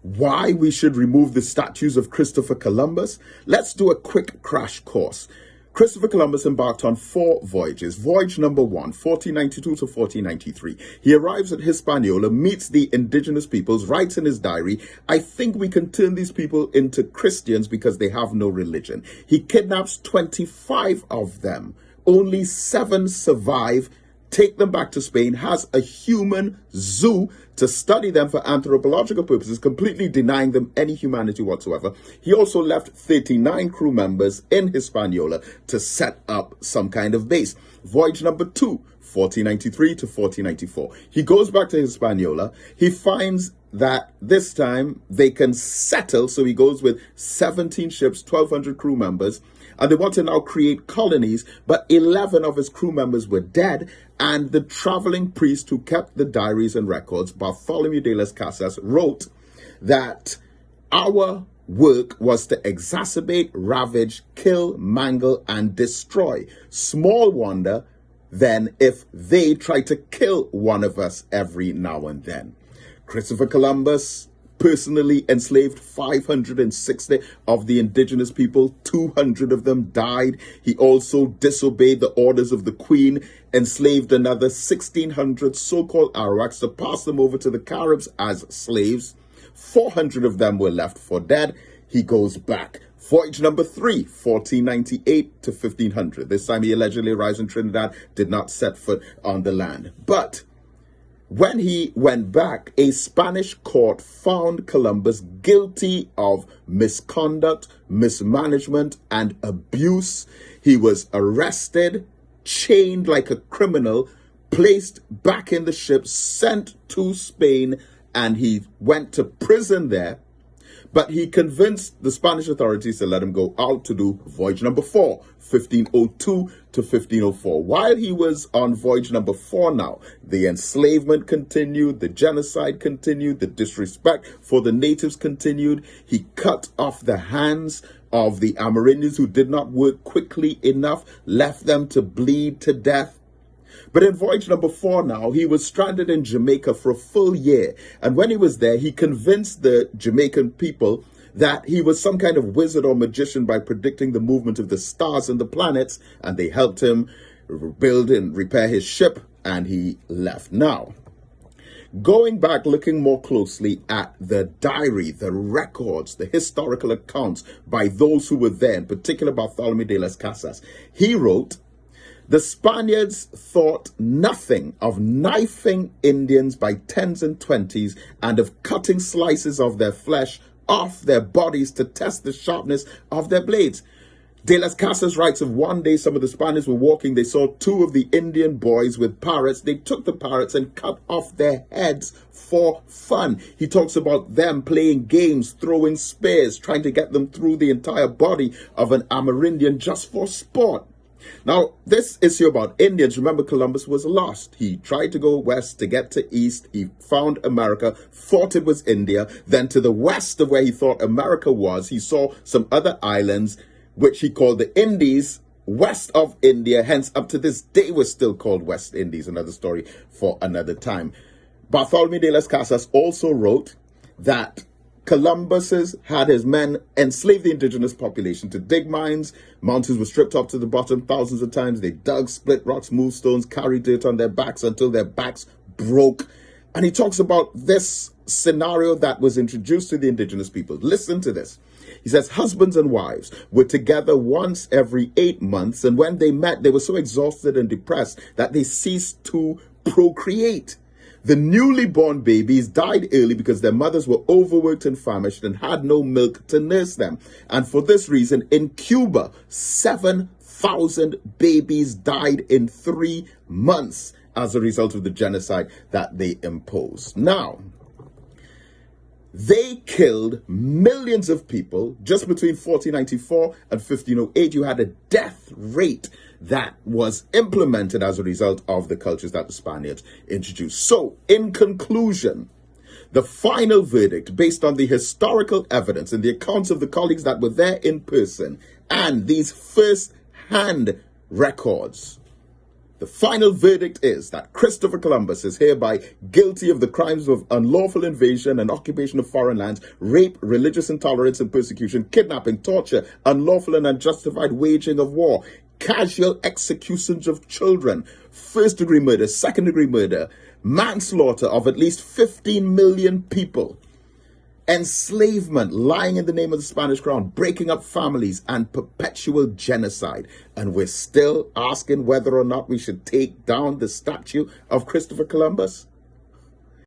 why we should remove the statues of Christopher Columbus, let's do a quick crash course. Christopher Columbus embarked on 4 voyages. Voyage number 1, 1492 to 1493. He arrives at Hispaniola, meets the indigenous peoples, writes in his diary, "I think we can turn these people into Christians because they have no religion." He kidnaps 25 of them. Only 7 survive. Take them back to Spain, has a human zoo to study them for anthropological purposes, completely denying them any humanity whatsoever. He also left 39 crew members in Hispaniola to set up some kind of base. Voyage number 2, 1493 to 1494. He goes back to Hispaniola. He finds that this time they can settle, so he goes with 17 ships, 1,200 crew members, and they want to now create colonies, but 11 of his crew members were dead, and the traveling priest who kept the diaries and records, Bartholomew de las Casas, wrote that our work was to exacerbate, ravage, kill, mangle, and destroy. Small wonder then if they try to kill one of us every now and then. Christopher Columbus personally enslaved 560 of the indigenous people. 200 of them died. He also disobeyed the orders of the Queen, enslaved another 1,600 so-called Arawaks to pass them over to the Caribs as slaves. 400 of them were left for dead. He goes back. Voyage number 3, 1498 to 1500. This time he allegedly arrives in Trinidad, did not set foot on the land. But when he went back, a Spanish court found Columbus guilty of misconduct, mismanagement, and abuse. He was arrested, chained like a criminal, placed back in the ship, sent to Spain, and he went to prison there. But he convinced the Spanish authorities to let him go out to do voyage number 4, 1502 to 1504. While he was on voyage number 4 now, the enslavement continued, the genocide continued, the disrespect for the natives continued. He cut off the hands of the Amerindians who did not work quickly enough, left them to bleed to death. But in voyage number 4 now, he was stranded in Jamaica for a full year. And when he was there, he convinced the Jamaican people that he was some kind of wizard or magician by predicting the movement of the stars and the planets. And they helped him build and repair his ship, and he left. Now, going back, looking more closely at the diary, the records, the historical accounts by those who were there, in particular Bartholomew de las Casas, he wrote, "The Spaniards thought nothing of knifing Indians by 10s and 20s and of cutting slices of their flesh off their bodies to test the sharpness of their blades." De las Casas writes of one day some of the Spaniards were walking. They saw 2 of the Indian boys with parrots. They took the parrots and cut off their heads for fun. He talks about them playing games, throwing spears, trying to get them through the entire body of an Amerindian just for sport. Now, this issue about Indians, remember Columbus was lost. He tried to go west to get to east. He found America, thought it was India. Then to the west of where he thought America was, he saw some other islands, which he called the Indies, west of India. Hence, up to this day, was still called West Indies. Another story for another time. Bartholomew de las Casas also wrote that Columbus had his men enslave the indigenous population to dig mines. Mountains were stripped up to the bottom thousands of times. They dug, split rocks, moved stones, carried dirt on their backs until their backs broke. And he talks about this scenario that was introduced to the indigenous people. Listen to this. He says, husbands and wives were together once every 8 months. And when they met, they were so exhausted and depressed that they ceased to procreate. The newly born babies died early because their mothers were overworked and famished and had no milk to nurse them. And for this reason, in Cuba, 7,000 babies died in 3 months as a result of the genocide that they imposed. Now, they killed millions of people just between 1494 and 1508. You had a death rate that was implemented as a result of the cultures that the Spaniards introduced. So, in conclusion, the final verdict, based on the historical evidence and the accounts of the colleagues that were there in person and these first-hand records, The final verdict is that Christopher Columbus is hereby guilty of the crimes of unlawful invasion and occupation of foreign lands, rape, religious intolerance and persecution, kidnapping, torture, unlawful and unjustified waging of war, casual executions of children, first-degree murder, second-degree murder, manslaughter of at least 15 million people, enslavement, lying in the name of the Spanish crown, breaking up families, and perpetual genocide. And we're still asking whether or not we should take down the statue of Christopher Columbus.